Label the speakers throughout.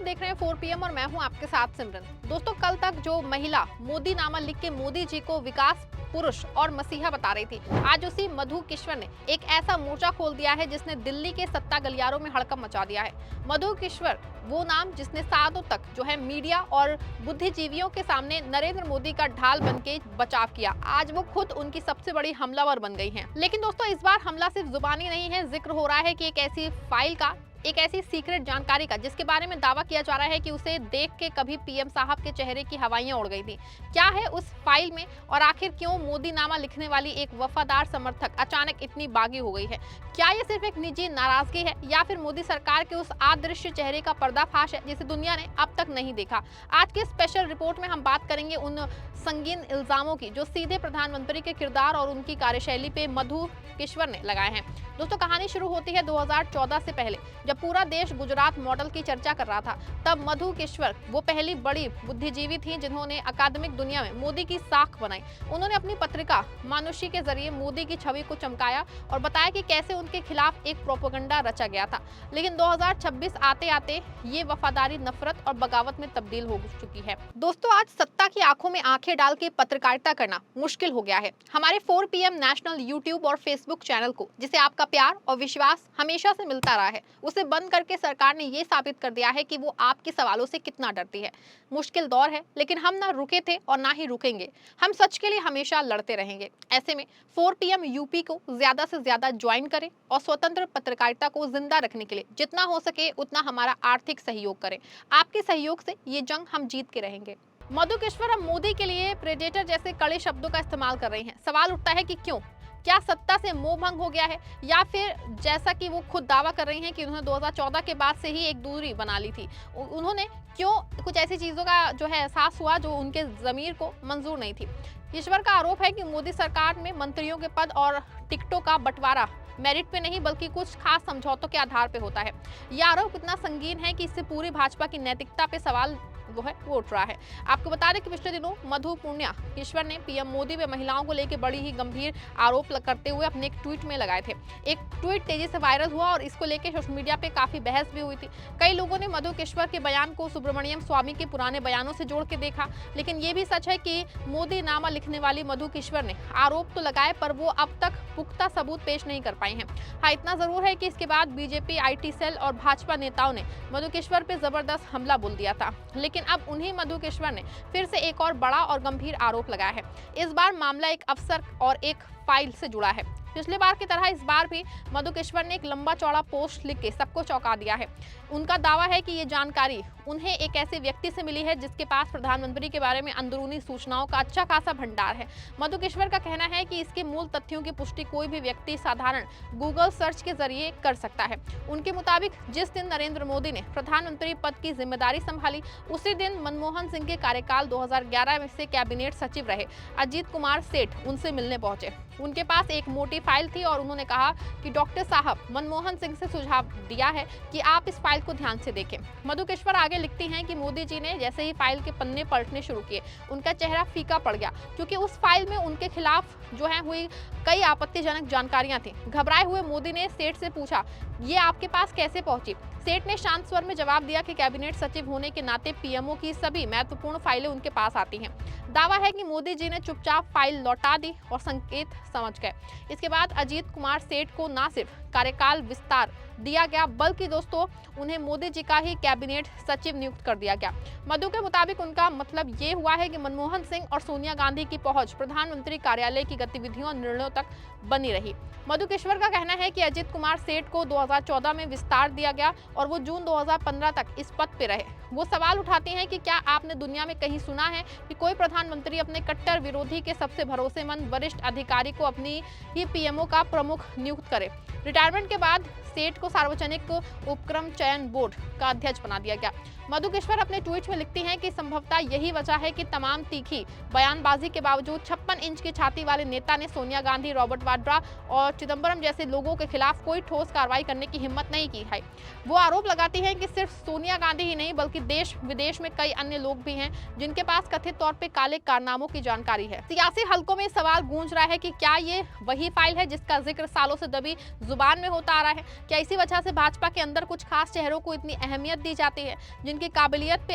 Speaker 1: आप देख रहे हैं 4 PM और मैं हूं आपके साथ सिमरन। दोस्तों, कल तक जो महिला मोदी नामा लिख के मोदी जी को विकास पुरुष और मसीहा बता रही थी, आज उसी मधु किश्वर ने एक ऐसा मोर्चा खोल दिया है जिसने दिल्ली के सत्ता गलियारों में हड़कंप मचा दिया है। मधु किश्वर वो नाम जिसने सालों तक जो है मीडिया और बुद्धिजीवियों के सामने नरेंद्र मोदी का ढाल बन के बचाव किया, आज वो खुद उनकी सबसे बड़ी हमलावर बन गई हैं। लेकिन दोस्तों, इस बार हमला सिर्फ जुबानी नहीं है, जिक्र हो रहा है कि एक ऐसी फाइल का, एक ऐसी सीक्रेट जानकारी का जिसके बारे में दावा किया जा रहा है कि उसे देख के कभी पीएम साहब के चेहरे की हवाइयां उड़ गई थी। क्या है उस फाइल में और आखिर क्यों मोदी नामा लिखने वाली एक वफादार समर्थक अचानक इतनी बागी हो गई है? क्या ये सिर्फ एक निजी नाराजगी है या फिर मोदी सरकार के उस अदृश्य चेहरे का पर्दाफाश है जिसे दुनिया ने अब तक नहीं देखा? आज के स्पेशल रिपोर्ट में हम बात करेंगे उन संगीन इल्जामों की जो सीधे प्रधानमंत्री के किरदार और उनकी कार्यशैली पे मधु किश्वर ने लगाए हैं। दोस्तों, कहानी शुरू होती है 2014 से पहले, जब पूरा देश गुजरात मॉडल की चर्चा कर रहा था। तब मधु किश्वर वो पहली बड़ी बुद्धिजीवी थी जिन्होंने अकादमिक दुनिया में मोदी की साख बनाई। उन्होंने अपनी पत्रिका मानुषी के जरिए मोदी की छवि को चमकाया और बताया कि कैसे उनके खिलाफ एक प्रोपेगेंडा रचा गया था। लेकिन 2026 आते आते ये वफादारी नफरत और बगावत में तब्दील हो चुकी है। दोस्तों, आज सत्ता की आंखों में आंखें डाल के पत्रकारिता करना मुश्किल हो गया है। हमारे 4 PM नेशनल यूट्यूब और फेसबुक चैनल को, जिसे आपका प्यार और विश्वास हमेशा से मिलता रहा है, उसे बंद करके सरकार ने ये साबित कर दिया है कि वो आपके सवालों से कितना डरती है। मुश्किल दौर है, लेकिन हम ना रुके थे और ना ही रुकेंगे। हम सच के लिए हमेशा लड़ते रहेंगे। ऐसे में 4 PM यूपी को ज्यादा से ज्यादा ज्वाइन करें और स्वतंत्र पत्रकारिता को जिंदा रखने के लिए जितना हो सके उतना हमारा आर्थिक सहयोग करें। आपके सहयोग से ये जंग हम जीत के रहेंगे। मधु किश्वर अब मोदी के लिए प्रेडेटर जैसे कड़े शब्दों का इस्तेमाल कर रही हैं। सवाल उठता है कि क्यों? क्या सत्ता से मोह भंग हो गया है, या फिर जैसा कि वो खुद दावा कर रही हैं कि उन्होंने 2014 के बाद से ही एक दूरी बना ली थी, उन्होंने क्यों कुछ ऐसी चीजों का जो है एहसास हुआ जो उनके जमीर को मंजूर नहीं थी? किश्वर का आरोप है कि मोदी सरकार में मंत्रियों के पद और टिकटों का बंटवारा मेरिट पे नहीं बल्कि कुछ खास समझौतों के आधार पे होता है। यह आरोप इतना संगीन है कि इससे पूरी भाजपा की नैतिकता पे सवाल वो उठ रहा है। आपको बता दें कि पिछले दिनों मधु पुण्या किश्वर ने पीएम मोदी व महिलाओं को लेकर बड़ी ही गंभीर आरोप करते हुए अपने एक ट्वीट में लगाए थे। एक ट्वीट तेजी से वायरल हुआ और इसको लेकर सोशल मीडिया पे काफी बहस भी हुई थी। कई लोगों ने मधु किश्वर के बयान को सुब्रमण्यम स्वामी के पुराने बयानों से जोड़ के देखा। लेकिन ये भी सच है कि मोदी नामा लिखने वाली मधु किश्वर ने आरोप तो लगाए, पर वो अब तक पुख्ता सबूत पेश नहीं कर पाई हैं। हाँ, इतना जरूर है कि इसके बाद बीजेपी, IT सेल और भाजपा नेताओं ने मधु किश्वर पे जबरदस्त हमला बोल दिया था। लेकिन अब उन्हीं मधु किश्वर ने फिर से एक और बड़ा और गंभीर आरोप लगाया है। इस बार मामला एक अफसर और एक फाइल से जुड़ा है। पिछले बार की तरह इस बार भी मधु किश्वर ने एक लंबा चौड़ा पोस्ट लिख के सबको चौंका दिया है। उनका दावा है कि ये जानकारी उन्हें एक ऐसे व्यक्ति से मिली है जिसके पास प्रधानमंत्री के बारे में अंदरूनी सूचनाओं का अच्छा खासा भंडार है। मधु किश्वर का कहना है कि इसके मूल तथ्यों की पुष्टि कोई भी व्यक्ति साधारण गूगल सर्च के जरिए कर सकता है। उनके मुताबिक जिस दिन नरेंद्र मोदी ने प्रधानमंत्री पद की जिम्मेदारी संभाली, उसी दिन मनमोहन सिंह के कार्यकाल 2011 में से कैबिनेट सचिव रहे अजीत कुमार सेठ उनसे मिलने पहुंचे। उनके पास एक मोटी फाइल थी और उन्होंने कहा कि डॉक्टर साहब, मनमोहन सिंह से सुझाव दिया है कि आप इस फाइल को ध्यान से देखें। मधु किश्वर आगे लिखती हैं कि मोदी जी ने जैसे ही फाइल के पन्ने पलटने शुरू किए, उनका चेहरा फीका पड़ गया, क्योंकि उस फाइल में उनके खिलाफ जो है हुई कई आपत्तिजनक जानकारियां थी। घबराए हुए मोदी ने सेठ से पूछा, ये आपके पास कैसे पहुंची? सेठ ने शांत स्वर में जवाब दिया कि कैबिनेट सचिव होने के नाते पीएमओ की सभी महत्वपूर्ण फाइलें उनके पास आती हैं। दावा है कि मोदी जी ने चुपचाप फाइल लौटा दी और संकेत समझ गए। इसके बाद अजीत कुमार सेठ को न सिर्फ कार्यकाल विस्तार दिया गया, बल्कि दोस्तों उन्हें मोदी जी का ही कैबिनेट सचिव नियुक्त कर दिया गया। मधु के मुताबिक उनका मतलब ये हुआ है कि मनमोहन सिंह और सोनिया गांधी की पहुंच प्रधानमंत्री कार्यालय की गतिविधियों और निर्णयों तक बनी रही। मधु किश्वर का कहना है कि अजीत कुमार सेठ को 2014 में विस्तार दिया गया और वो जून 2015 तक इस पद पे रहे। वो सवाल उठाती हैं कि क्या आपने दुनिया में कहीं सुना है कि कोई प्रधानमंत्री अपने कट्टर विरोधी के सबसे भरोसेमंद वरिष्ठ अधिकारी को अपनी ही पीएमओ का प्रमुख नियुक्त करे? रिटायरमेंट के बाद सेठ को सार्वजनिक उपक्रम चयन बोर्ड का अध्यक्ष बना दिया गया। मधु किश्वर अपने ट्वीट में लिखती हैं कि संभवतः यही वजह है कि तमाम तीखी बयानबाजी के बावजूद 56 इंच की छाती वाले नेता ने सोनिया गांधी, रॉबर्ट वाड्रा और चिदंबरम जैसे लोगों के खिलाफ कोई ठोस कार्रवाई करने की हिम्मत नहीं की है। वो आरोप लगाती हैं कि सिर्फ सोनिया गांधी ही नहीं बल्कि देश विदेश में कई अन्य लोग भी हैं जिनके पास कथित तौर पे काले कारनामों की जानकारी है। सियासी हलकों में सवाल गूंज रहा है कि क्या ये वही फाइल है जिसका जिक्र सालों से दबी जुबान में होता आ रहा है। क्या इसी वजह से भाजपा के अंदर कुछ खास चेहरों को इतनी अहमियत दी जाती है जिनकी काबिलियत पे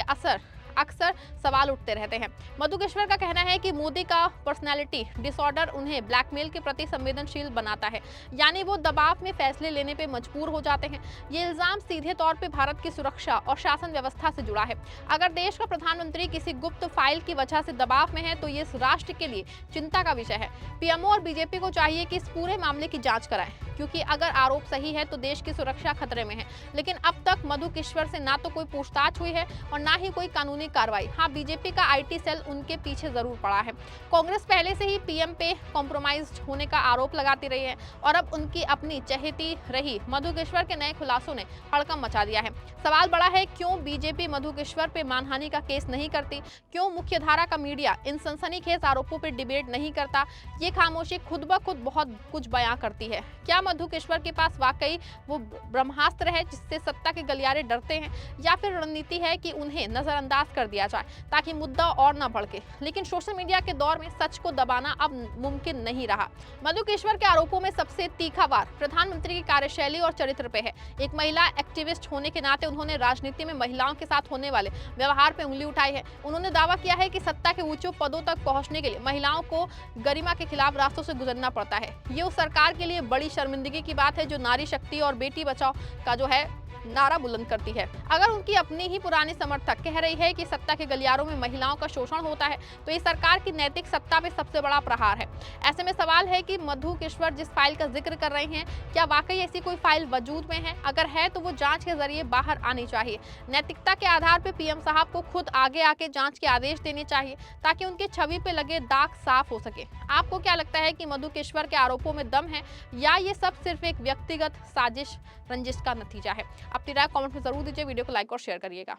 Speaker 1: अक्सर सवाल उठते रहते हैं। मधुकेश्वर का कहना है कि मोदी का पर्सनालिटी डिसऑर्डर उन्हें ब्लैकमेल के प्रति संवेदनशील बनाता है, यानी वो दबाव में फैसले लेने पे मजबूर हो जाते हैं। ये इल्जाम सीधे तौर पे भारत की सुरक्षा और शासन व्यवस्था से जुड़ा है। अगर देश का प्रधानमंत्री किसी गुप्त फाइल की वजह से दबाव में है तो ये इस राष्ट्र के लिए चिंता का विषय है। पीएमओ और बीजेपी को चाहिए कि इस पूरे मामले की जांच कराएं, क्योंकि अगर आरोप सही है तो देश की सुरक्षा खतरे में है। लेकिन अब तक मधुकेश्वर से ना तो कोई पूछताछ हुई है और ना ही कोई कानूनी कार्रवाई। हाँ, बीजेपी का आईटी सेल उनके पीछे जरूर पड़ा है। कांग्रेस पहले से ही पीएम पे कॉम्प्रोमाइज्ड होने का आरोप लगाती रही है और अब उनकी अपनी चहेती रही मधुकेश्वर के नए खुलासों ने हड़कंप मचा दिया है। सवाल बड़ा है, क्यों बीजेपी मधुकेश्वर पे मानहानि का केस नहीं करती? क्यों मुख्यधारा का मीडिया इन सनसनीखेज आरोपों पर डिबेट नहीं करता? ये खामोशी खुद ब खुद बहुत कुछ बयां करती है। क्या मधुकेश्वर के पास वाकई वो ब्रह्मास्त्र है जिससे सत्ता के गलियारे डरते हैं, या फिर रणनीति है कि उन्हें नजरअंदाज कर दिया जाए ताकि मुद्दा और न भड़के? लेकिन सोशल मीडिया के दौर में सच को दबाना अब मुमकिन नहीं रहा। मधुकेश्वर के आरोपों में सबसे तीखा वार प्रधानमंत्री की कार्यशैली और चरित्र पे है। एक महिला एक्टिविस्ट होने के नाते उन्होंने राजनीति में महिलाओं के साथ होने वाले व्यवहार पे उंगली उठाई है। उन्होंने दावा किया है कि सत्ता के ऊंचे पदों तक पहुंचने के लिए महिलाओं को गरिमा के खिलाफ रास्तों से गुजरना पड़ता है। ये उस सरकार के लिए बड़ी शर्मिंदगी की बात है जो नारी शक्ति और बेटी बचाओ का जो है नारा बुलंद करती है। अगर उनकी अपनी ही पुरानी समर्थक कह रही है कि सत्ता के गलियारों में महिलाओं का शोषण होता है तो ये सरकार की नैतिक सत्ता पे सबसे बड़ा प्रहार है। ऐसे में सवाल है कि मधुकेश्वर जिस फाइल का जिक्र कर रहे हैं, क्या वाकई ऐसी कोई फाइल वजूद में है? अगर है तो वो जांच के जरिए बाहर आनी चाहिए। नैतिकता के आधार पर पीएम साहब को खुद आगे आके जांच के आदेश देने चाहिए ताकि उनकी छवि पे लगे दाग साफ हो सके। आपको क्या लगता है कि मधुकेश्वर के आरोपों में दम है या ये सब सिर्फ एक व्यक्तिगत साजिश रंजिश का नतीजा है? अपनी राय कमेंट में जरूर दीजिए। वीडियो को लाइक और शेयर करिएगा।